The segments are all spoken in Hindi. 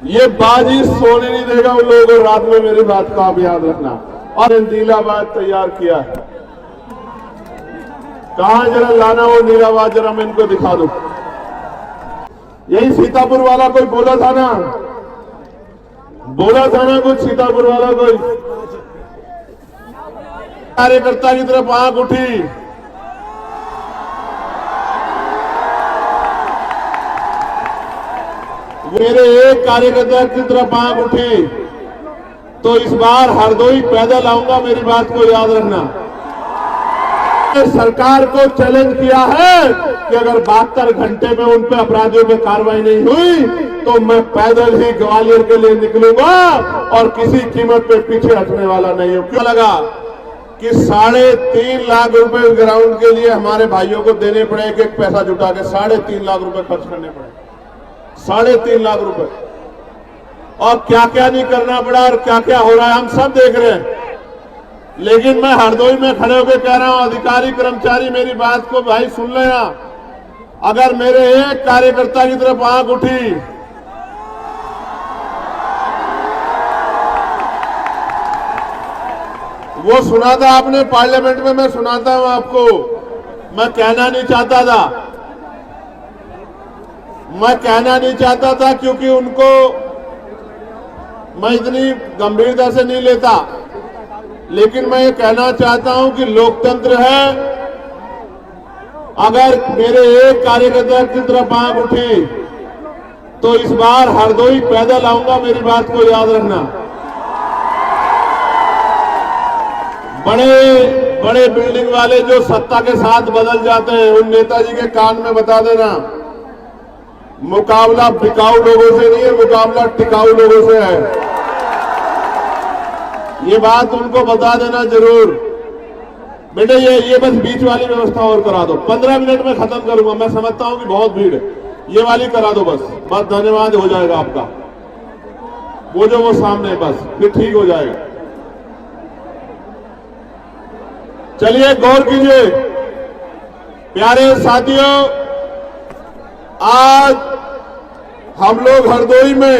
ये बाजी सोने नहीं देगा उन लोगों को। रात में मेरी बात का आप याद रखना। और नीलावाज तैयार किया है, कहां जरा लाना वो नीलावाज, जरा मैं इनको दिखा दूं। यही सीतापुर वाला कोई बोला था ना कुछ सीतापुर वाला कोई कार्यकर्ता की तरफ आंख उठी। मेरे एक कार्यकर्ता की तरफ आंख उठी तो इस बार हरदोई पैदल आऊंगा, मेरी बात को याद रखना। सरकार को चैलेंज किया है कि अगर 72 घंटे में उन पे अपराधियों पे कार्रवाई नहीं हुई तो मैं पैदल ही ग्वालियर के लिए निकलूंगा और किसी कीमत पे पीछे हटने वाला नहीं हूं। क्यों लगा कि 3.5 लाख रुपए ग्राउंड के लिए हमारे भाइयों को देने पड़े, एक एक पैसा जुटा के 3.5 लाख रुपए खर्च करने पड़े, 3.5 लाख रुपए। और क्या क्या नहीं करना पड़ा और क्या क्या हो रहा है हम सब देख रहे हैं। लेकिन मैं हरदोई में खड़े होकर कह रहा हूं, अधिकारी कर्मचारी मेरी बात को भाई सुन लेना। अगर मेरे एक कार्यकर्ता की तरफ आंख उठी वो सुना था आपने पार्लियामेंट में, मैं सुनाता हूं आपको। मैं कहना नहीं चाहता था क्योंकि उनको मैं इतनी गंभीरता से नहीं लेता, लेकिन मैं ये कहना चाहता हूं कि लोकतंत्र है। अगर मेरे एक कार्यकर्ता की तरफ आंख उठी तो इस बार हरदोई पैदल आऊंगा, मेरी बात को याद रखना। बड़े बड़े बिल्डिंग वाले जो सत्ता के साथ बदल जाते हैं उन नेताजी के कान में बता देना, मुकाबला बिकाऊ लोगों से नहीं है, मुकाबला टिकाऊ लोगों से है। ये बात उनको बता देना जरूर। बेटे ये बस बीच वाली व्यवस्था और करा दो, 15 मिनट में खत्म करूंगा। मैं समझता हूं कि बहुत भीड़ है, ये वाली करा दो बस धन्यवाद हो जाएगा आपका। वो सामने बस, फिर ठीक हो जाएगा। चलिए गौर कीजिए प्यारे साथियों, आज हम लोग हरदोई में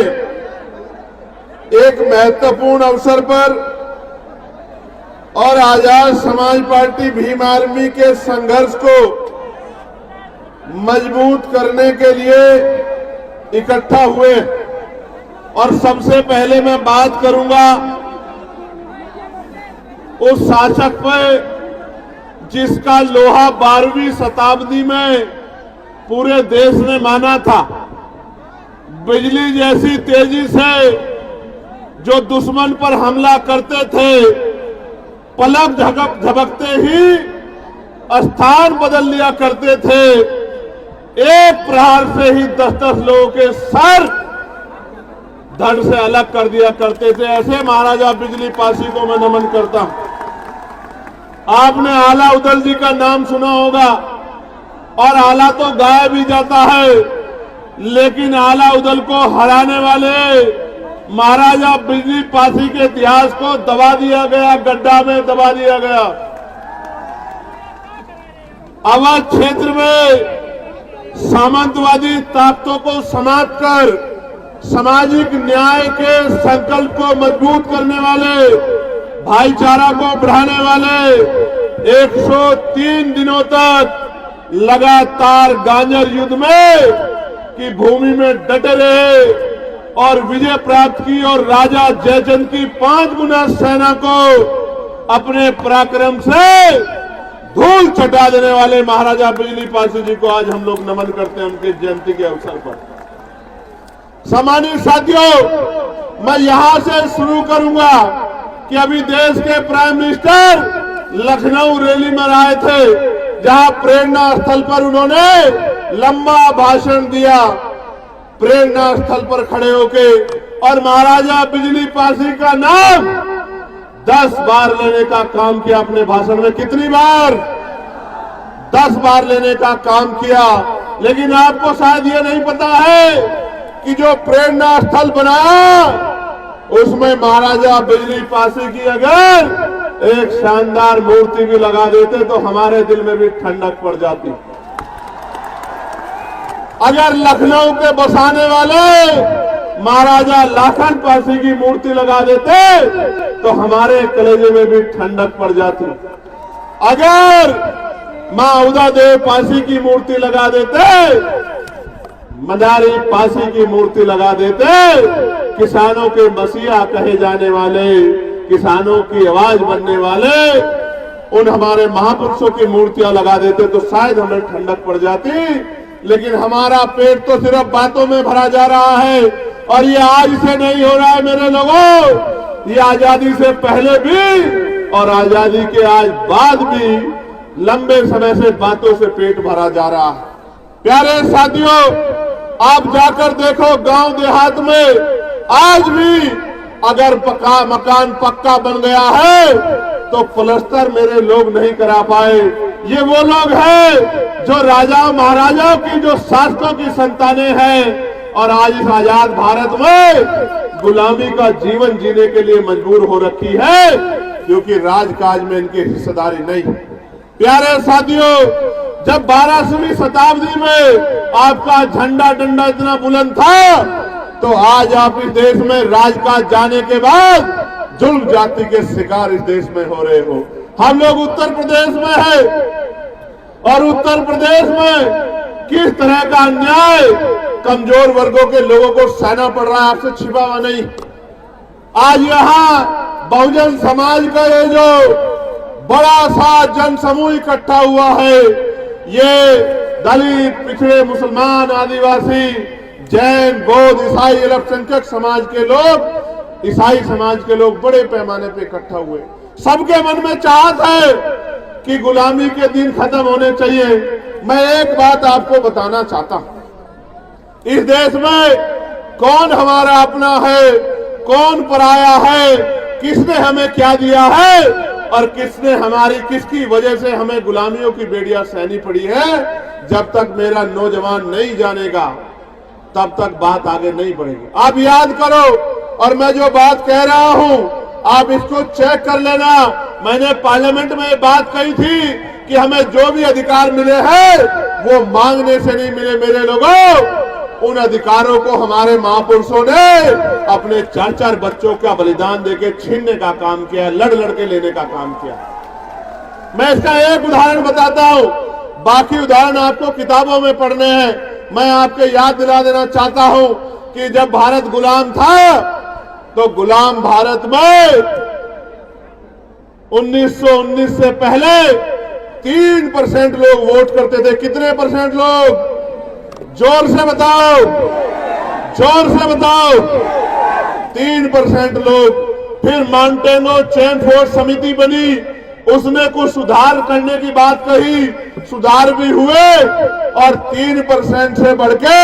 एक महत्वपूर्ण अवसर पर और आजाद समाज पार्टी भीम आर्मी के संघर्ष को मजबूत करने के लिए इकट्ठा हुए। और सबसे पहले मैं बात करूंगा उस शासक पर जिसका लोहा 12वीं शताब्दी में पूरे देश ने माना था। बिजली जैसी तेजी से जो दुश्मन पर हमला करते थे, पलक झपकते ही स्थान बदल लिया करते थे। एक प्रहार से ही 10-10 लोगों के सर धड़ से अलग कर दिया करते थे। ऐसे महाराजा बिजली पासी को मैं नमन करता हूं। आपने आला उदल जी का नाम सुना होगा, और आला तो गाया भी जाता है, लेकिन आला उदल को हराने वाले महाराजा बिजली पासी के इतिहास को दबा दिया गया, गड्ढा में दबा दिया गया। अवध क्षेत्र में सामंतवादी ताकतों को समाप्त कर सामाजिक न्याय के संकल्प को मजबूत करने वाले, भाईचारा को बढ़ाने वाले 103 दिनों तक लगातार गांजर युद्ध में की भूमि में डटे रहे और विजय प्राप्त की, और राजा जयचंद की 5 गुना सेना को अपने पराक्रम से धूल चटा देने वाले महाराजा बिजली पासी जी को आज हम लोग नमन करते हैं उनकी जयंती के अवसर पर। सम्मानित साथियों, मैं यहां से शुरू करूंगा कि अभी देश के प्राइम मिनिस्टर लखनऊ रैली में आए थे, जहां प्रेरणा स्थल पर उन्होंने लंबा भाषण दिया। प्रेरणा स्थल पर खड़े होके और महाराजा बिजली पासी का नाम 10 बार लेने का काम किया अपने भाषण में। कितनी बार? 10 बार लेने का काम किया। लेकिन आपको शायद ये नहीं पता है कि जो प्रेरणा स्थल बनाया उसमें महाराजा बिजली पासी की अगर एक शानदार मूर्ति भी लगा देते तो हमारे दिल में भी ठंडक पड़ जाती। अगर लखनऊ के बसाने वाले महाराजा लाखन पासी की मूर्ति लगा देते तो हमारे कलेजे में भी ठंडक पड़ जाती। अगर मां उदा देव पासी की मूर्ति लगा देते, मदारी पासी की मूर्ति लगा देते, किसानों के मसीहा कहे जाने वाले, किसानों की आवाज बनने वाले उन हमारे महापुरुषों की मूर्तियां लगा देते तो शायद हमें ठंडक पड़ जाती। लेकिन हमारा पेट तो सिर्फ बातों में भरा जा रहा है और ये आज से नहीं हो रहा है मेरे लोगों, ये आजादी से पहले भी और आजादी के आज बाद भी लंबे समय से बातों से पेट भरा जा रहा है। प्यारे साथियों, आप जाकर देखो गांव देहात में आज भी अगर मकान पक्का बन गया है तो प्लास्टर मेरे लोग नहीं करा पाए। ये वो लोग हैं जो राजा महाराजाओं की, जो शासकों की संतानें हैं और आज इस आजाद भारत में गुलामी का जीवन जीने के लिए मजबूर हो रखी है क्योंकि राजकाज में इनकी हिस्सेदारी नहीं। प्यारे साथियों, जब 12वीं शताब्दी में आपका झंडा डंडा इतना बुलंद था तो आज आप इस देश में राजकाज जाने के बाद जुल्म जाति के शिकार इस देश में हो रहे हो। हम लोग उत्तर प्रदेश में है और उत्तर प्रदेश में किस तरह का अन्याय कमजोर वर्गों के लोगों को सहना पड़ रहा है आपसे छिपा हुआ नहीं। आज यहाँ बहुजन समाज का ये जो बड़ा सा जनसमूह इकट्ठा हुआ है, ये दलित, पिछड़े, मुसलमान, आदिवासी, जैन, बौद्ध, ईसाई, अल्पसंख्यक समाज के लोग, ईसाई समाज के लोग बड़े पैमाने पे इकट्ठा हुए। सबके मन में चाहत है कि गुलामी के दिन खत्म होने चाहिए। मैं एक बात आपको बताना चाहता हूं, इस देश में कौन हमारा अपना है, कौन पराया है, किसने हमें क्या दिया है और किसकी वजह से हमें गुलामियों की बेड़ियां सहनी पड़ी है, जब तक मेरा नौजवान नहीं जानेगा तब तक बात आगे नहीं बढ़ेगी। आप याद करो, और मैं जो बात कह रहा हूं आप इसको चेक कर लेना। मैंने पार्लियामेंट में ये बात कही थी कि हमें जो भी अधिकार मिले हैं वो मांगने से नहीं मिले मेरे लोगों, उन अधिकारों को हमारे महापुरुषों ने अपने 4-4 बच्चों का बलिदान देके छीनने का काम किया, लड़ के लेने का काम किया। मैं इसका एक उदाहरण बताता हूं, बाकी उदाहरण आपको किताबों में पढ़ने हैं। मैं आपको याद दिला देना चाहता हूं कि जब भारत गुलाम था तो गुलाम भारत में 1919 से पहले 3% लोग वोट करते थे। कितने परसेंट लोग? जोर से बताओ, जोर से बताओ। 3% लोग। फिर माउंटेनो चेन फोर्स समिति बनी, उसने कुछ सुधार करने की बात कही, सुधार भी हुए और 3% से बढ़ के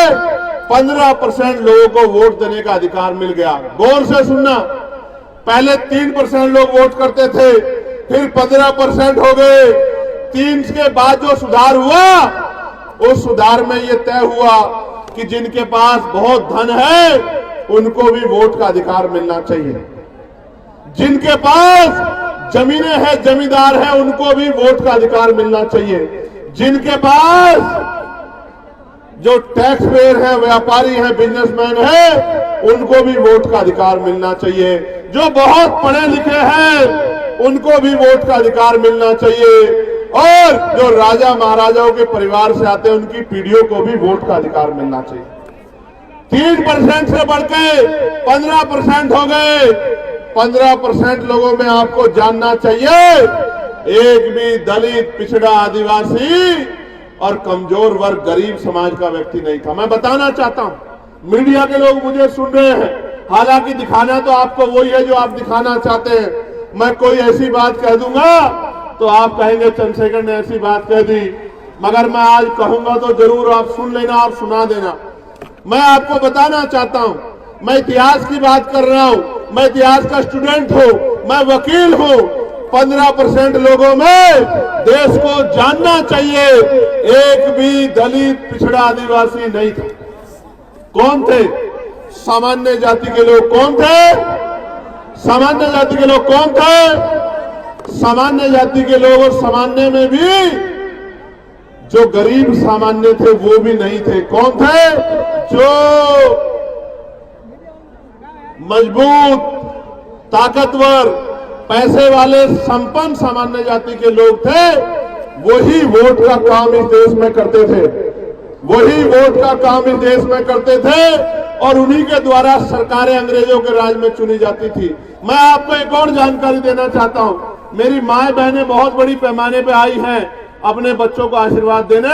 15% लोगों को वोट देने का अधिकार मिल गया। गौर से सुनना, पहले 3% लोग वोट करते थे, फिर 15% हो गए। 3 के बाद जो सुधार हुआ, उस सुधार में ये तय हुआ कि जिनके पास बहुत धन है उनको भी वोट का अधिकार मिलना चाहिए, जिनके पास जमीनें हैं, जमींदार हैं, उनको भी वोट का अधिकार मिलना चाहिए, जिनके पास जो टैक्स पेयर है, व्यापारी हैं, बिजनेसमैन हैं, उनको भी वोट का अधिकार मिलना चाहिए, जो बहुत पढ़े लिखे हैं उनको भी वोट का अधिकार मिलना चाहिए, और जो राजा महाराजाओं के परिवार से आते हैं उनकी पीढ़ियों को भी वोट का अधिकार मिलना चाहिए। 3% से बढ़ के 15% हो गए। 15% लोगों में आपको जानना चाहिए एक भी दलित, पिछड़ा, आदिवासी और कमजोर वर्ग, गरीब समाज का व्यक्ति नहीं था। मैं बताना चाहता हूं, मीडिया के लोग मुझे सुन रहे हैं, हालांकि दिखाना तो आपको वही है जो आप दिखाना चाहते हैं। मैं कोई ऐसी बात कह दूंगा तो आप कहेंगे चंद्रशेखर ने ऐसी बात कह दी, मगर मैं आज कहूंगा तो जरूर आप सुन लेना और सुना देना। मैं आपको बताना चाहता हूं, मैं इतिहास की बात कर रहा हूं, मैं इतिहास का स्टूडेंट हूं, मैं वकील हूं। 15% लोगों में देश को जानना चाहिए एक भी दलित, पिछड़ा, आदिवासी नहीं था। कौन थे? सामान्य जाति के लोग। कौन थे? सामान्य जाति के लोग। कौन थे? सामान्य जाति के लोग। और सामान्य में भी जो गरीब सामान्य थे वो भी नहीं थे। कौन थे? जो मजबूत, ताकतवर, पैसे वाले, संपन्न सामान्य जाति के लोग थे, वही वोट का काम इस देश में करते थे, वही वोट का काम इस देश में करते थे और उन्हीं के द्वारा सरकारें अंग्रेजों के राज में चुनी जाती थी। मैं आपको एक और जानकारी देना चाहता हूं। मेरी माए बहनें बहुत बड़ी पैमाने पे आई हैं अपने बच्चों को आशीर्वाद देने।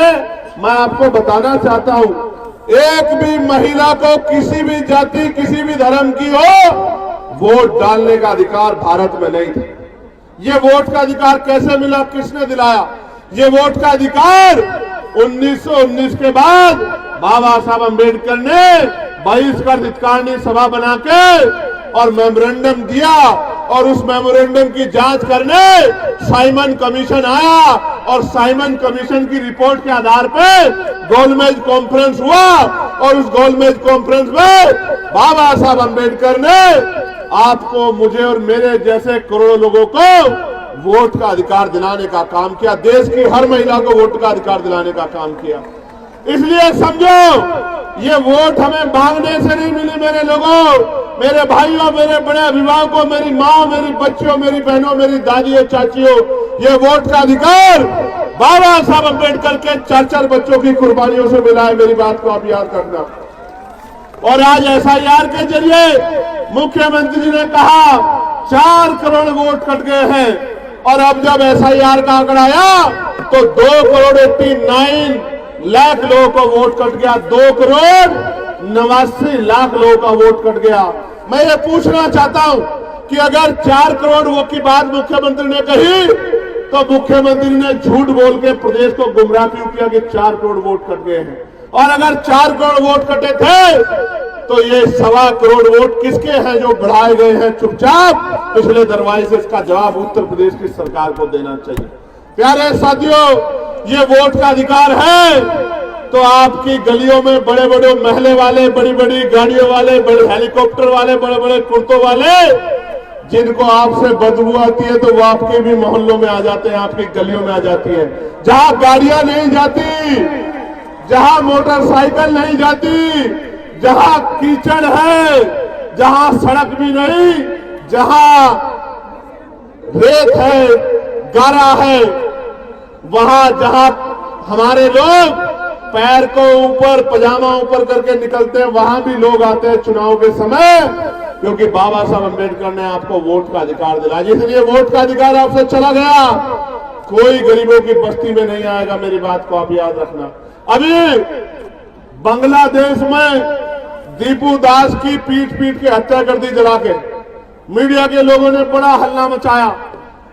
मैं आपको बताना चाहता हूं, एक भी महिला को किसी भी जाति, किसी भी धर्म की हो, वोट डालने का अधिकार भारत में नहीं था। ये वोट का अधिकार कैसे मिला, किसने दिलाया? ये वोट का अधिकार 1919 के बाद बाबा साहब अंबेडकर ने बहिष्कृत हितकारिणी सभा बना के और मेमोरेंडम दिया और उस मेमोरेंडम की जांच करने साइमन कमीशन आया और साइमन कमीशन की रिपोर्ट के आधार पर गोलमेज कॉन्फ्रेंस हुआ और उस गोलमेज कॉन्फ्रेंस में बाबा साहब अंबेडकर ने आपको, मुझे और मेरे जैसे करोड़ों लोगों को वोट का अधिकार दिलाने का काम किया। देश की हर महिला को वोट का अधिकार दिलाने का काम किया। इसलिए समझो, ये वोट हमें मांगने से नहीं मिली मेरे लोगों, मेरे भाइयों, मेरे बड़े अभिभावकों, मेरी माँ, मेरी बच्चियों, मेरी बहनों, मेरी दादियों, चाचियों, ये वोट का अधिकार बाबा साहब अंबेडकर के 4-4 बच्चों की कुर्बानियों से मिला है। मेरी बात को आप याद रखना। और आज SIR के जरिए मुख्यमंत्री जी ने कहा 4 करोड़ वोट कट गए हैं और अब जब SIR का आंकड़ा आया तो 2 करोड़ 89 लाख लोगों का वोट कट गया। 2 करोड़ 89 लाख लोगों का वोट कट गया। मैं ये पूछना चाहता हूं कि अगर 4 करोड़ वोट की बात मुख्यमंत्री ने कही तो मुख्यमंत्री ने झूठ बोल के प्रदेश को गुमराह क्यों किया कि 4 करोड़ वोट कट गए हैं? और अगर 4 करोड़ वोट कटे थे तो ये 1.25 करोड़ वोट किसके हैं जो बढ़ाए गए हैं चुपचाप पिछले दरवाजे से? इसका जवाब उत्तर प्रदेश की सरकार को देना चाहिए। प्यारे साथियों, ये वोट का अधिकार है तो आपकी गलियों में बड़े बड़े महले वाले, बड़ी बड़ी गाड़ियों वाले, बड़े हेलीकॉप्टर वाले, बड़े बड़े कुर्तों वाले, जिनको आपसे बदबू आती है तो वो आपके भी मोहल्लों में आ जाते हैं, आपकी गलियों में आ जाती है। जहां गाड़ियां नहीं जाती, जहां मोटरसाइकिल नहीं जाती, जहां कीचड़ है, जहां सड़क भी नहीं, जहां रेत है, गारा है, वहां जहां हमारे लोग पैर को ऊपर, पजामा ऊपर करके निकलते हैं, वहां भी लोग आते हैं चुनाव के समय, क्योंकि बाबा साहब अंबेडकर ने आपको वोट का अधिकार दिलाया। इसलिए वोट का अधिकार आपसे चला गया, कोई गरीबों की बस्ती में नहीं आएगा। मेरी बात को आप याद रखना। अभी बांग्लादेश में दीपू दास की पीट के हत्या कर दी जला के। मीडिया के लोगों ने बड़ा हल्ला मचाया,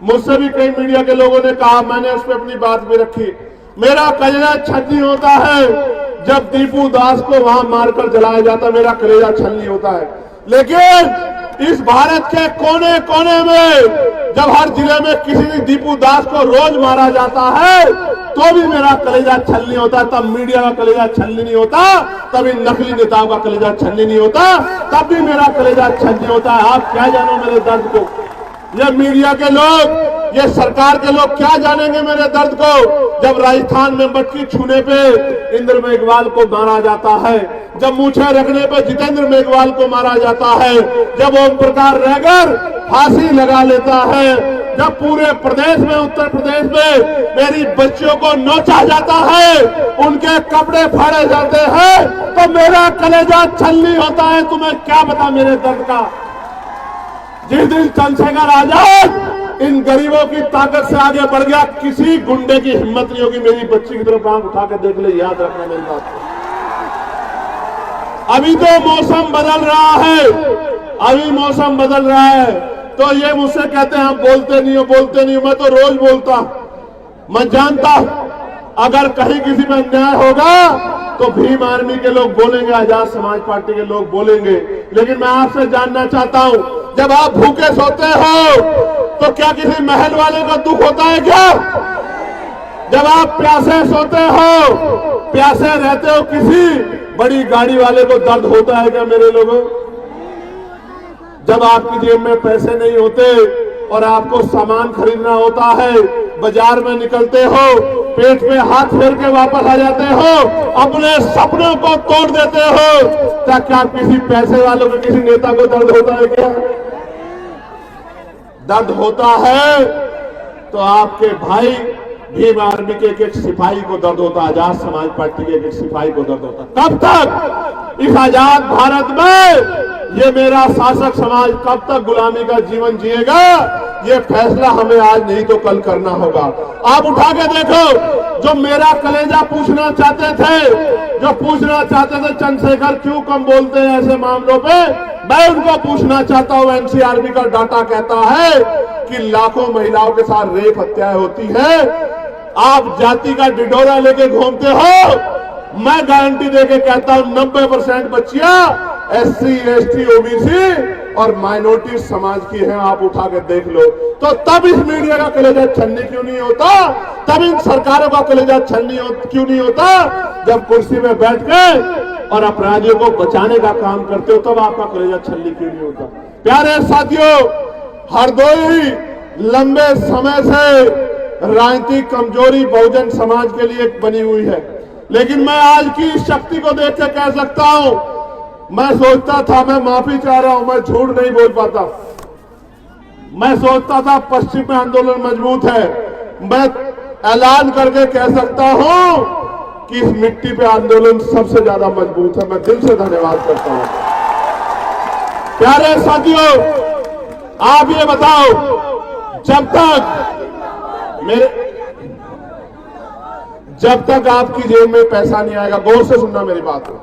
मुझसे भी कई मीडिया के लोगों ने कहा, मैंने उस पर अपनी बात भी रखी। मेरा कलेजा छलनी होता है जब दीपू दास को वहां मारकर जलाया जाता, मेरा कलेजा छलनी होता है। लेकिन इस भारत के कोने कोने में जब हर जिले में किसी भी दीपू दास को रोज मारा जाता है तो भी मेरा कलेजा छलनी होता है। तब मीडिया का कलेजा छलनी नहीं होता, तब इन नकली नेताओं का कलेजा छलनी नहीं होता, तब भी मेरा कलेजा छलनी होता है। आप क्या जानो मेरे दर्द को? ये मीडिया के लोग, ये सरकार के लोग क्या जानेंगे मेरे दर्द को? जब राजस्थान में मटकी छूने पे इंद्र मेघवाल को मारा जाता है, जब मूछें रखने पे जितेंद्र मेघवाल को मारा जाता है, जब ओम प्रकाश रैगर फांसी लगा लेता है, जब पूरे प्रदेश में, उत्तर प्रदेश में मेरी बच्चियों को नोचा जाता है, उनके कपड़े फाड़े जाते हैं, तो मेरा कलेजा छलनी होता है। तुम्हें क्या पता मेरे दर्द का? जिस दिन चंद्रशेखर आजाद इन गरीबों की ताकत से आगे बढ़ गया, किसी गुंडे की हिम्मत नहीं होगी मेरी बच्ची की तरफ आंख उठा के देख ले। याद रखना मेरी बात को। अभी तो मौसम बदल रहा है, अभी मौसम बदल रहा है, तो ये मुझसे कहते हैं आप बोलते नहीं हो, बोलते नहीं हो। मैं तो रोज बोलता हूं। मैं जानता हूं अगर कहीं किसी में अन्याय होगा तो भीम आर्मी के लोग बोलेंगे, आजाद समाज पार्टी के लोग बोलेंगे। लेकिन मैं आपसे जानना चाहता हूं, जब आप भूखे सोते हो तो क्या किसी महल वाले को दुख होता है क्या? जब आप प्यासे सोते हो, प्यासे रहते हो, किसी बड़ी गाड़ी वाले को दर्द होता है क्या मेरे लोगों? जब आपकी जेब में पैसे नहीं होते और आपको सामान खरीदना होता है, बाजार में निकलते हो, पेट पे हाथ फेर के वापस आ जाते हो, अपने सपनों को तोड़ देते हो। क्या किसी पैसे वालों को, किसी नेता को दर्द होता है क्या? दर्द होता है तो आपके भाई भीम आर्मी के एक सिपाही को दर्द होता, आजाद समाज पार्टी के एक सिपाही को दर्द होता। कब तक इस आजाद भारत में ये मेरा शासक समाज कब तक गुलामी का जीवन जिएगा? ये फैसला हमें आज नहीं तो कल करना होगा। आप उठा के देखो, जो मेरा कलेजा पूछना चाहते थे, जो पूछना चाहते थे चंद्रशेखर क्यों कम बोलते हैं ऐसे मामलों पे, मैं उनको पूछना चाहता हूं। एनसीआरबी का डाटा कहता है कि लाखों महिलाओं के साथ रेप हत्याएं होती है। आप जाति का डिडोरा लेके घूमते हो। मैं गारंटी देके कहता हूं 90% बच्चियां SC, ST, OBC और माइनॉरिटी समाज की हैं। आप उठा के देख लो। तो तब इस मीडिया का कलेजा छलनी क्यों नहीं होता? तब इन सरकारों का कलेजा छलनी क्यों नहीं होता? जब कुर्सी में बैठ के और अपराधियों को बचाने का काम करते हो, तब आपका कलेजा छलनी क्यों नहीं होता? प्यारे साथियों, हरदोई लंबे समय से राजनीतिक कमजोरी बहुजन समाज के लिए बनी हुई है, लेकिन मैं आज की शक्ति को देख के कह सकता हूं, मैं सोचता था, मैं माफी चाह रहा हूं, मैं झूठ नहीं बोल पाता। मैं सोचता था पश्चिम में आंदोलन मजबूत है। मैं ऐलान करके कह सकता हूं कि इस मिट्टी पे आंदोलन सबसे ज्यादा मजबूत है। मैं दिल से धन्यवाद करता हूं। प्यारे साथियों, आप ये बताओ, जब तक आपकी जेब में पैसा नहीं आएगा, गौर से सुनना मेरी बात को,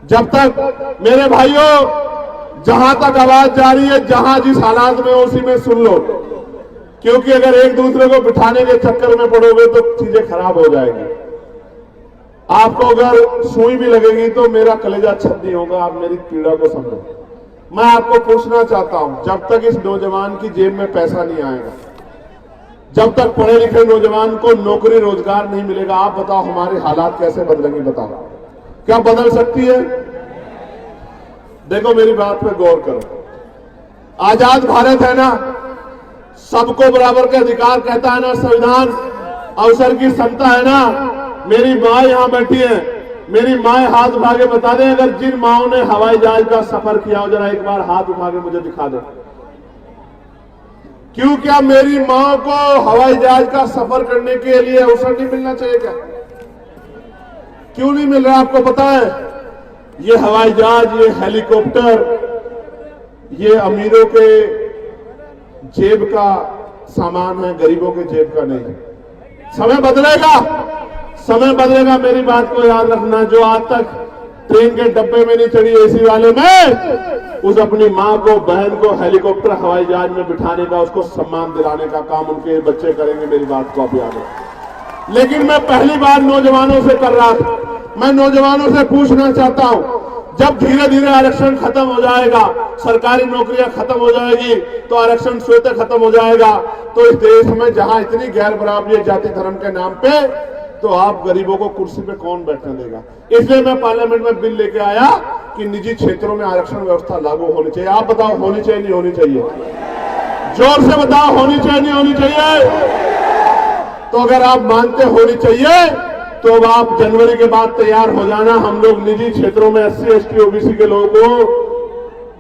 जब तक मेरे भाइयों, जहां तक आवाज जा रही है, जहां जिस हालात में उसी में सुन लो, क्योंकि अगर एक दूसरे को बिठाने के चक्कर में पड़ोगे तो चीजें खराब हो जाएगी। आपको अगर सुई भी लगेगी तो मेरा कलेजा छलनी होगा। आप मेरी पीड़ा को समझो। मैं आपको पूछना चाहता हूं, जब तक इस नौजवान की जेब में पैसा नहीं आएगा, जब तक पढ़े लिखे नौजवान को नौकरी रोजगार नहीं मिलेगा, आप बताओ हमारे हालात कैसे बदलेंगे? बताओ, क्या बदल सकती है? देखो, मेरी बात पे गौर करो। आजाद भारत है ना, सबको बराबर के अधिकार कहता है ना संविधान, अवसर की समता है ना। मेरी माँ यहां बैठी है, मेरी माँ हाथ उठा के बता दें, अगर जिन माओं ने हवाई जहाज का सफर किया हो, जरा एक बार हाथ उठा के मुझे दिखा दो। क्यों, क्या मेरी माँ को हवाई जहाज का सफर करने के लिए अवसर नहीं मिलना चाहिए क्या? क्यों नहीं मिल रहा? आपको पता है, ये हवाई जहाज, ये हेलीकॉप्टर, ये अमीरों के जेब का सामान है, गरीबों के जेब का नहीं। समय बदलेगा, समय बदलेगा। मेरी बात को याद रखना। जो आज तक ट्रेन के डब्बे में नहीं चढ़ी एसी वाले में, उस अपनी माँ को, बहन को हेलीकॉप्टर हवाई जहाज में बिठाने का, उसको सम्मान दिलाने का काम उनके बच्चे करेंगे। मेरी बात को आप याद रखें। लेकिन मैं पहली बार नौजवानों से कर रहा था। मैं नौजवानों से पूछना चाहता हूं, जब धीरे धीरे आरक्षण खत्म हो जाएगा, सरकारी नौकरियां खत्म हो जाएगी, तो आरक्षण स्वतः खत्म हो जाएगा, तो इस देश में जहां इतनी गैर बराबरी जाति धर्म के नाम पे, तो आप गरीबों को कुर्सी पे कौन बैठने देगा? इसलिए मैं पार्लियामेंट में बिल लेके आया कि निजी क्षेत्रों में आरक्षण व्यवस्था लागू होनी चाहिए। आप बताओ, होनी चाहिए नहीं होनी चाहिए? जोर से बताओ, होनी चाहिए नहीं होनी चाहिए? तो अगर आप मानते होनी चाहिए, तो अब आप जनवरी के बाद तैयार हो जाना। हम लोग निजी क्षेत्रों में SC, ST, OBC के लोगों को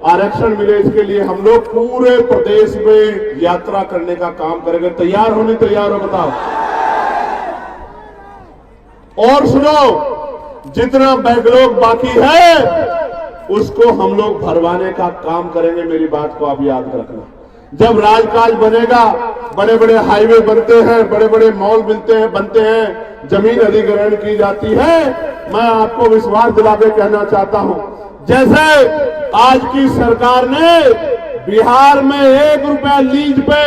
आरक्षण मिले, इसके लिए हम लोग पूरे प्रदेश में यात्रा करने का काम करेंगे। तैयार होने तैयार हो? बताओ। और सुनो, जितना बैकलॉग बाकी है उसको हम लोग भरवाने का काम करेंगे। मेरी बात को आप याद रखना। जब राजकाज बनेगा, बड़े बड़े हाईवे बनते हैं, बड़े बड़े मॉल बनते हैं, जमीन अधिग्रहण की जाती है, मैं आपको विश्वास दिला के कहना चाहता हूं, जैसे आज की सरकार ने बिहार में 1 रुपया लीज पे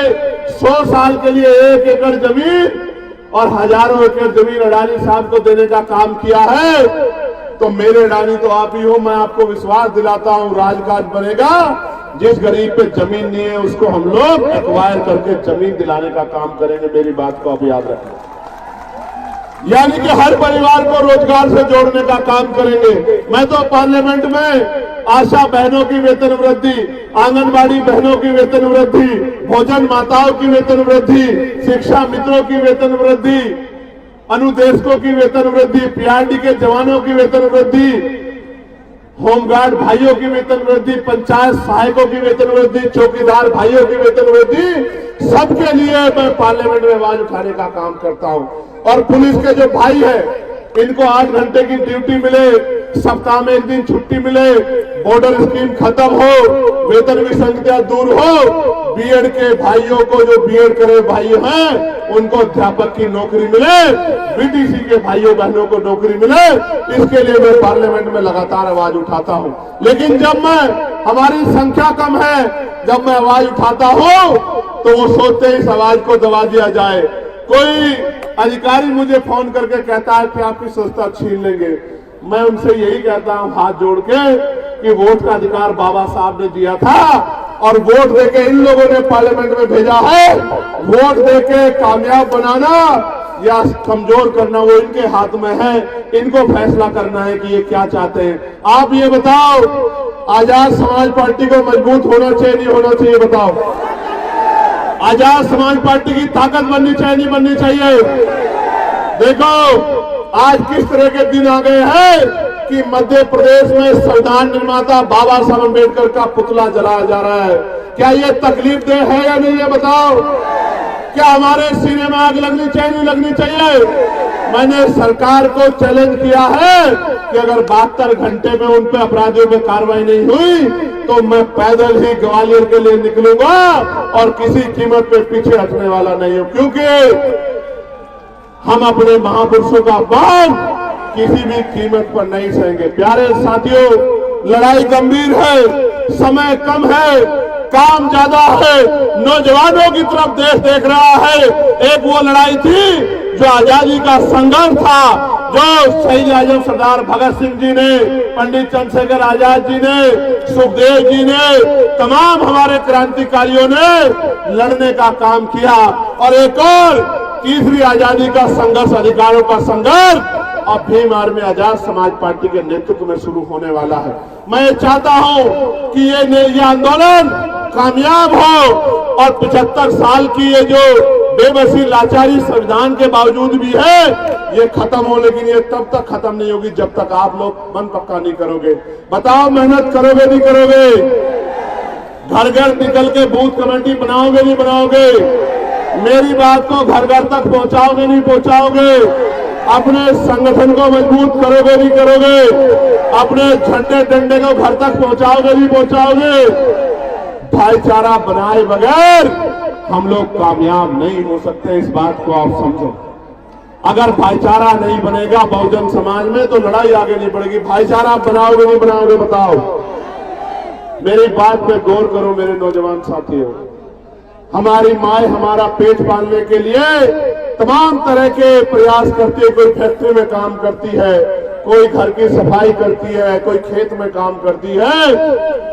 100 साल के लिए 1 एकड़ जमीन और हजारों एकड़ जमीन अडानी साहब को देने का काम किया है, तो मेरे अडानी तो आप ही हो। मैं आपको विश्वास दिलाता हूं, राजकाज बनेगा, जिस गरीब पे जमीन नहीं है उसको हम लोग एक्वायर करके जमीन दिलाने का काम करेंगे। मेरी बात को आप याद रखें। यानी कि हर परिवार को रोजगार से जोड़ने का काम करेंगे। मैं तो पार्लियामेंट में आशा बहनों की वेतन वृद्धि, आंगनबाड़ी बहनों की वेतन वृद्धि, भोजन माताओं की वेतन वृद्धि, शिक्षा मित्रों की वेतन वृद्धि, अनुदेशकों की वेतन वृद्धि, पीआरडी के जवानों की वेतन वृद्धि, होमगार्ड भाइयों की वेतन वृद्धि, पंचायत सहायकों की वेतन वृद्धि, चौकीदार भाइयों की वेतन वृद्धि, सबके लिए मैं पार्लियामेंट में आवाज उठाने का काम करता हूं। और पुलिस के जो भाई हैं, इनको 8 घंटे की ड्यूटी मिले, सप्ताह में 1 दिन छुट्टी मिले, बॉर्डर स्कीम खत्म हो, वेतन विसंगतियां दूर हो, बीएड के भाइयों को जो बीएड करे भाई हैं उनको अध्यापक की नौकरी मिले, बीटीसी के भाइयों बहनों को नौकरी मिले, इसके लिए मैं पार्लियामेंट में लगातार आवाज उठाता हूं। लेकिन जब हमारी संख्या कम है, जब मैं आवाज उठाता हूं तो वो सोचते हैं इस आवाज को दबा दिया जाए। कोई अधिकारी मुझे फोन करके कहता है कि आपकी संस्था छीन लेंगे। मैं उनसे यही कहता हूं हाथ जोड़ के कि वोट का अधिकार बाबा साहब ने दिया था और वोट देके इन लोगों ने पार्लियामेंट में भेजा है। वोट देके कामयाब बनाना या कमजोर करना वो इनके हाथ में है। इनको फैसला करना है कि ये क्या चाहते हैं। आप ये बताओ, आजाद समाज पार्टी को मजबूत होना चाहिए नहीं होना चाहिए? बताओ। आजाद समाज पार्टी की ताकत बननी चाहिए नहीं बननी चाहिए? देखो आज किस तरह के दिन आ गए हैं कि मध्य प्रदेश में संविधान निर्माता बाबा साहब अम्बेडकर का पुतला जलाया जा रहा है। क्या ये तकलीफ दे है या नहीं, ये बताओ। क्या हमारे सीने में आग लगनी चाहिए नहीं लगनी चाहिए? मैंने सरकार को चैलेंज किया है कि अगर 72 घंटे में उन पे अपराधियों पे कार्रवाई नहीं हुई तो मैं पैदल ही ग्वालियर के लिए निकलूंगा और किसी कीमत पे पीछे हटने वाला नहीं हूं, क्योंकि हम अपने महापुरुषों का अपमान किसी भी कीमत पर नहीं सहेंगे। प्यारे साथियों, लड़ाई गंभीर है, समय कम है, काम ज्यादा है, नौजवानों की तरफ देश देख रहा है। एक वो लड़ाई थी जो आजादी का संघर्ष था, जो शहीद आजम सरदार भगत सिंह जी ने, पंडित चंद्रशेखर आजाद जी ने, सुखदेव जी ने, तमाम हमारे क्रांतिकारियों ने लड़ने का काम किया। और एक और तीसरी आजादी का संघर्ष, अधिकारों का संघर्ष अब भीम आर्मी आजाद समाज पार्टी के नेतृत्व में शुरू होने वाला है। मैं चाहता हूं कि ये आंदोलन कामयाब हो और 75 साल की ये जो बेबसी लाचारी संविधान के बावजूद भी है ये खत्म हो, लेकिन ये तब तक खत्म नहीं होगी जब तक आप लोग मन पक्का नहीं करोगे। बताओ, मेहनत करोगे नहीं करोगे? घर घर निकल के बूथ कमेटी बनाओगे नहीं बनाओगे? मेरी बात को घर घर तक पहुंचाओगे नहीं पहुंचाओगे? अपने संगठन को मजबूत करोगे नहीं करोगे? अपने झंडे डंडे को घर तक पहुंचाओगे नहीं पहुंचाओगे? भाईचारा बनाए बगैर हम लोग कामयाब नहीं हो सकते, इस बात को आप समझो। अगर भाईचारा नहीं बनेगा बहुजन समाज में तो लड़ाई आगे नहीं बढ़ेगी। भाईचारा बनाओगे नहीं बनाओगे? बताओ। मेरी बात पे गौर करो मेरे नौजवान साथियों। हमारी माए हमारा पेट पालने के लिए तमाम तरह के प्रयास करती है। कोई फैक्ट्री में काम करती है, कोई घर की सफाई करती है, कोई खेत में काम करती है।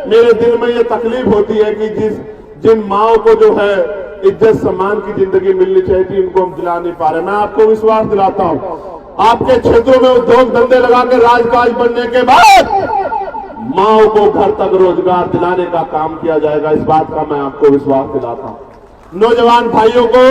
मेरे दिल में ये तकलीफ होती है कि जिन माओ को जो है इज्जत सम्मान की जिंदगी मिलनी चाहिए थी, उनको हम दिला नहीं पा रहे। मैं आपको विश्वास दिलाता हूं, आपके क्षेत्रों में उद्योग धंधे लगा के राजकाज बनने के बाद माओ को घर तक रोजगार दिलाने का काम किया जाएगा। इस बात का मैं आपको विश्वास दिलाता हूं। नौजवान भाइयों को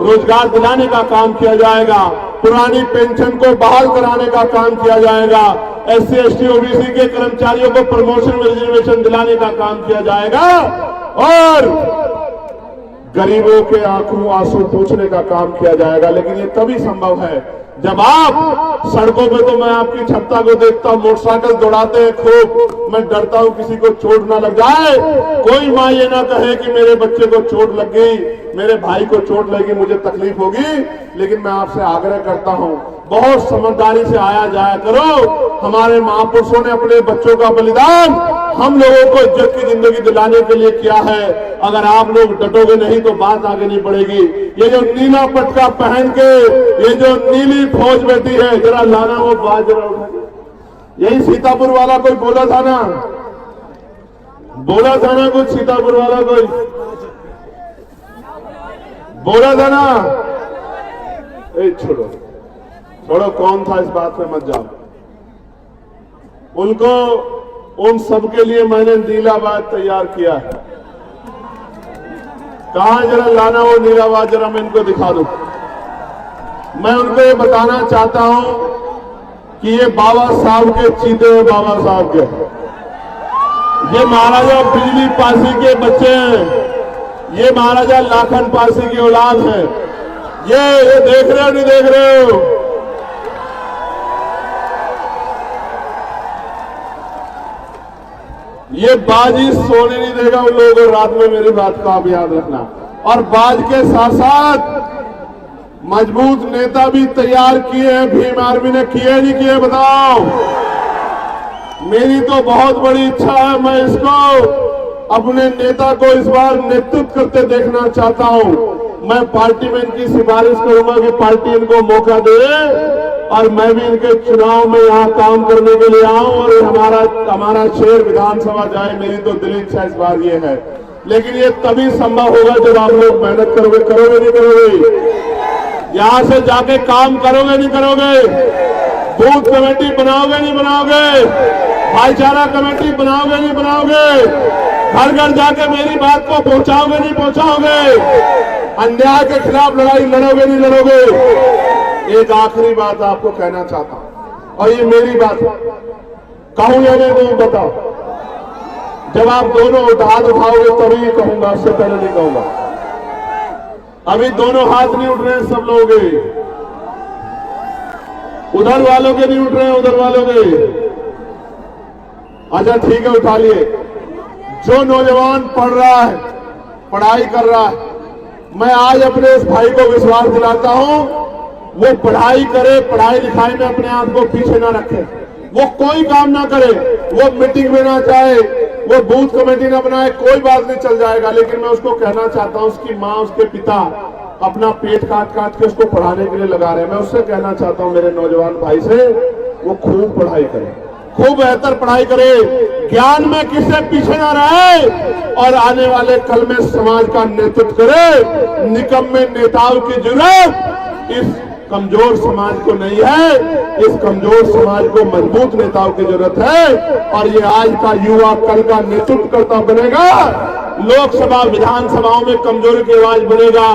रोजगार दिलाने का काम किया जाएगा। पुरानी पेंशन को बहाल कराने का काम किया जाएगा। SC ST OBC के कर्मचारियों को प्रमोशन रिजर्वेशन दिलाने का काम किया जाएगा और गरीबों के आंखों आंसू पूछने का काम किया जाएगा। लेकिन ये तभी संभव है जब आप सड़कों पे, तो मैं आपकी क्षमता को देखता हूं, मोटरसाइकिल दौड़ाते हैं खूब। मैं डरता हूं किसी को चोट ना लग जाए। कोई मां ये ना कहे कि मेरे बच्चे को चोट लग गई, मेरे भाई को चोट लगी, मुझे तकलीफ होगी। लेकिन मैं आपसे आग्रह करता हूं, बहुत समझदारी से आया जाया करो। हमारे महापुरुषों ने अपने बच्चों का बलिदान हम लोगों को इज्जत की जिंदगी दिलाने के लिए किया है। अगर आप लोग डटोगे नहीं तो बात आगे नहीं बढ़ेगी। ये जो नीला पटका पहन के ये जो नीली फौज बैठी है, जरा लाना वो बात जरा उठा के। यही सीतापुर वाला कोई बोला था ना, कुछ सीतापुर वाला कोई बोला था ना, छोड़ो छोड़ो कौन था, इस बात में मत जाओ। उनको, उन सबके लिए मैंने नीला बाग तैयार किया है। कहां जरा लाना वो नीला बाग, जरा मैं इनको दिखा दूं। मैं उनको ये बताना चाहता हूं कि ये बाबा साहब के चीते हैं, बाबा साहब के। ये महाराजा बिजली पासी के बच्चे हैं, ये महाराजा लाखन पासी की औलाद है। ये देख रहे हो नहीं देख रहे हो? ये बाजी सोने नहीं देगा उन लोगों को रात में, मेरी बात को आप याद रखना। और बाज के साथ साथ मजबूत नेता भी तैयार किए हैं। भीम आर्मी ने किए नहीं किए बताओ? मेरी तो बहुत बड़ी इच्छा है, मैं इसको अपने नेता को इस बार नेतृत्व करते देखना चाहता हूं। मैं पार्टी में इनकी सिफारिश करूंगा कि पार्टी इनको मौका दे और मैं भी इनके चुनाव में यहाँ काम करने के लिए आऊं और हमारा शहर विधानसभा जाए। मेरी तो दिली इच्छा इस बार ये है, लेकिन ये तभी संभव होगा जब आप लोग मेहनत करोगे। करोगे नहीं करोगे? यहां से जाके काम करोगे नहीं करोगे? बूथ कमेटी बनाओगे नहीं बनाओगे? भाईचारा कमेटी बनाओगे नहीं बनाओगे? घर घर जाके मेरी बात को पहुंचाओगे नहीं पहुंचाओगे? अन्याय के खिलाफ लड़ाई लड़ोगे नहीं लड़ोगे? एक आखिरी बात आपको कहना चाहता हूं, और ये मेरी बात कहूं या नहीं बताओ? जब आप दोनों हाथ उठाओगे तभी कहूंगा, उससे पहले नहीं कहूंगा। अभी दोनों हाथ नहीं उठ रहे हैं सब लोग, उधर वालों के नहीं उठ रहे हैं, उधर वालों के। अच्छा ठीक है, उठा लिए। जो नौजवान पढ़ रहा है, पढ़ाई कर रहा है, मैं आज अपने इस भाई को विश्वास दिलाता हूं, वो पढ़ाई करे, पढ़ाई लिखाई में अपने आप को पीछे ना रखे, वो कोई काम ना करे, वो मीटिंग में ना जाए, वो बूथ कमेटी ना बनाए, कोई बात नहीं, चल जाएगा। लेकिन मैं उसको कहना चाहता हूं, उसकी माँ उसके पिता अपना पेट काट काट के उसको पढ़ाने के लिए लगा रहे हैं। मैं उससे कहना चाहता हूं मेरे नौजवान भाई से, वो खूब पढ़ाई करे, खूब बेहतर पढ़ाई करे, ज्ञान में किससे पीछे ना रहे और आने वाले कल में समाज का नेतृत्व करे। निकम्मे नेताओं की जरूरत इस कमजोर समाज को नहीं है, इस कमजोर समाज को मजबूत नेताओं की जरूरत है। और ये आज का युवा कल का नेतृत्व करता बनेगा, लोकसभा विधानसभाओं में कमजोरी की आवाज बनेगा।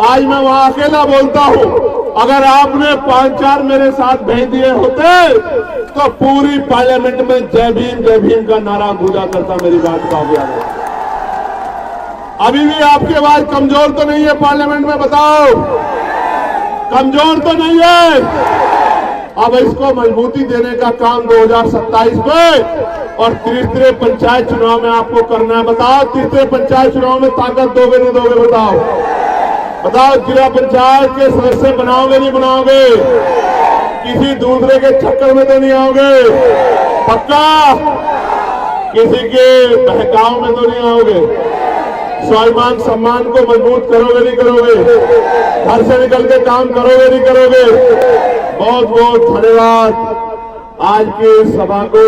आज मैं वहां अकेला बोलता हूं, अगर आपने 5-4 मेरे साथ भेज दिए होते तो पूरी पार्लियामेंट में जय भीम का नारा गूंजा करता। मेरी बात का याद है। अभी भी आपकी आवाज कमजोर तो नहीं है पार्लियामेंट में? बताओ, कमजोर तो नहीं है? अब इसको मजबूती देने का काम 2027 में और तीसरे पंचायत चुनाव में आपको करना है। बताओ, तीसरे पंचायत चुनाव में ताकत दोगे नहीं दोगे? बताओ बताओ, जिला पंचायत के सदस्य बनाओगे नहीं बनाओगे? किसी दूसरे के चक्कर में तो नहीं आओगे? पक्का? किसी के बहकाव में तो नहीं आओगे? स्वाभिमान सम्मान को मजबूत करोगे नहीं करोगे? घर से निकल के काम करोगे नहीं करोगे? बहुत बहुत धन्यवाद आज की सभा को